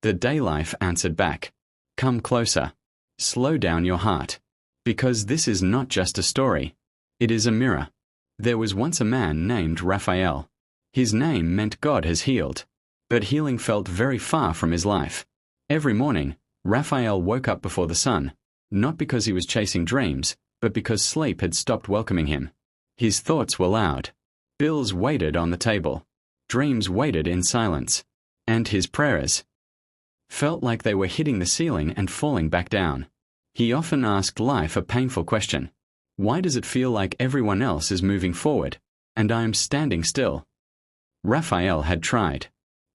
The daylife answered back. Come closer. Slow down your heart. Because this is not just a story. It is a mirror. There was once a man named Raphael. His name meant God has healed. But healing felt very far from his life. Every morning, Raphael woke up before the sun, not because he was chasing dreams, but because sleep had stopped welcoming him. His thoughts were loud. Bills waited on the table. Dreams waited in silence. And his prayers felt like they were hitting the ceiling and falling back down. He often asked life a painful question. Why does it feel like everyone else is moving forward, and I am standing still? Raphael had tried.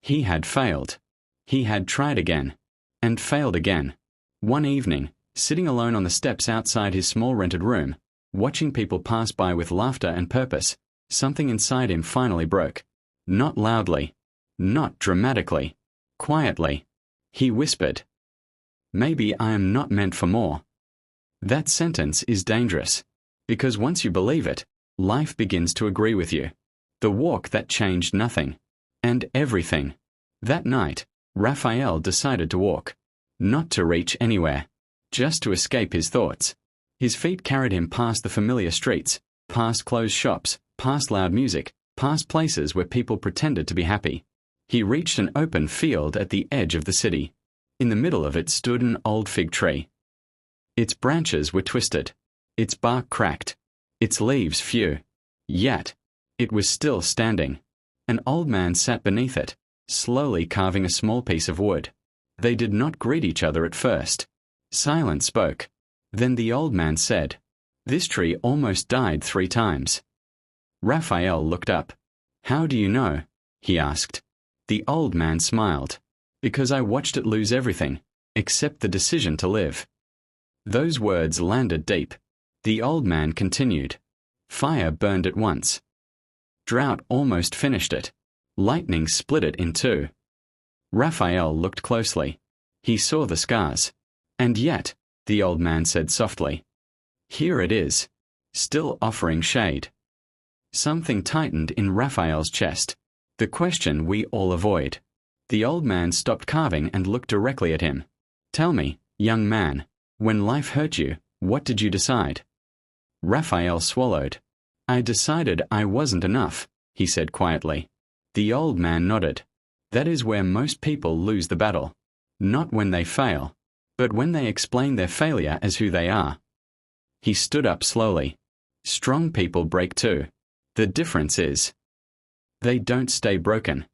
He had failed. He had tried again, and failed again. One evening, sitting alone on the steps outside his small rented room, watching people pass by with laughter and purpose, something inside him finally broke. Not loudly, not dramatically, quietly. He whispered, "Maybe I am not meant for more." That sentence is dangerous, because once you believe it, life begins to agree with you. The walk that changed nothing, and everything. That night, Raphael decided to walk. Not to reach anywhere, just to escape his thoughts. His feet carried him past the familiar streets, past closed shops, past loud music, past places where people pretended to be happy. He reached an open field at the edge of the city. In the middle of it stood an old fig tree. Its branches were twisted, its bark cracked, its leaves few. Yet, it was still standing. An old man sat beneath it, slowly carving a small piece of wood. They did not greet each other at first. Silence spoke. Then the old man said, "This tree almost died 3 times." Raphael looked up. "How do you know?" he asked. The old man smiled. "Because I watched it lose everything, except the decision to live." Those words landed deep. The old man continued. Fire burned it once. Drought almost finished it. Lightning split it in 2. Raphael looked closely. He saw the scars. "And yet," the old man said softly, "here it is, still offering shade." Something tightened in Raphael's chest. The question we all avoid. The old man stopped carving and looked directly at him. "Tell me, young man, when life hurt you, what did you decide?" Raphael swallowed. "I decided I wasn't enough," he said quietly. The old man nodded. "That is where most people lose the battle. Not when they fail, but when they explain their failure as who they are." He stood up slowly. Strong people break too. The difference is, they don't stay broken.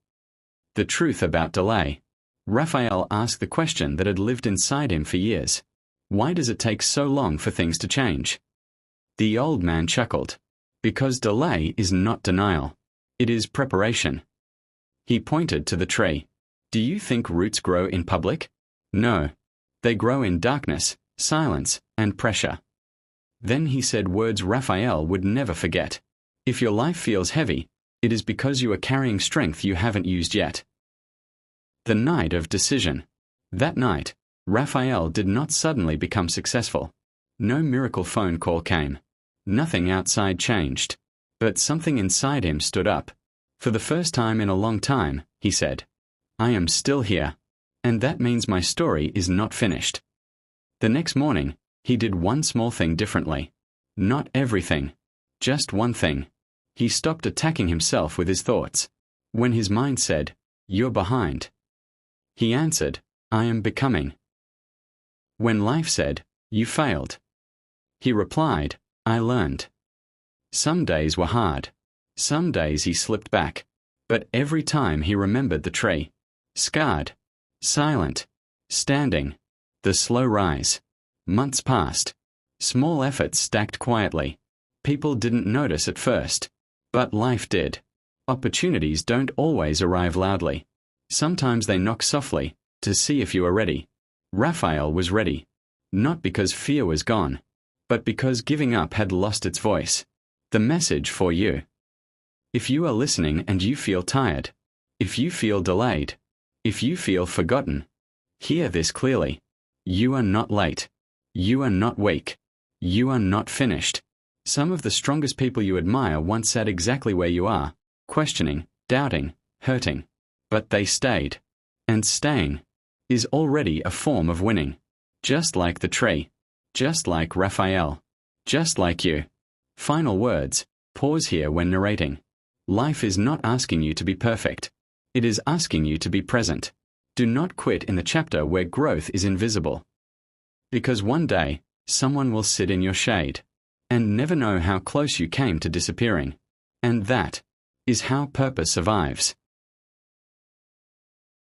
The truth about delay. Raphael asked the question that had lived inside him for years. Why does it take so long for things to change? The old man chuckled. Because delay is not denial. It is preparation. He pointed to the tree. Do you think roots grow in public? No. They grow in darkness, silence, and pressure. Then he said words Raphael would never forget. If your life feels heavy, it is because you are carrying strength you haven't used yet. The night of decision. That night, Raphael did not suddenly become successful. No miracle phone call came. Nothing outside changed. But something inside him stood up. For the first time in a long time, he said, "I am still here. And that means my story is not finished." The next morning, he did one small thing differently. Not everything. Just one thing. He stopped attacking himself with his thoughts. When his mind said, "You're behind," he answered, "I am becoming." When life said, "You failed," he replied, "I learned." Some days were hard. Some days he slipped back. But every time he remembered the tree. Scarred. Silent. Standing. The slow rise. Months passed. Small efforts stacked quietly. People didn't notice at first. But life did. Opportunities don't always arrive loudly. Sometimes they knock softly, to see if you are ready. Raphael was ready. Not because fear was gone, but because giving up had lost its voice. The message for you. If you are listening and you feel tired, if you feel delayed, if you feel forgotten, hear this clearly. You are not late. You are not weak. You are not finished. Some of the strongest people you admire once sat exactly where you are, questioning, doubting, hurting. But they stayed. And staying is already a form of winning. Just like the tree. Just like Raphael. Just like you. Final words. Pause here when narrating. Life is not asking you to be perfect. It is asking you to be present. Do not quit in the chapter where growth is invisible. Because one day, someone will sit in your shade and never know how close you came to disappearing. And that is how purpose survives.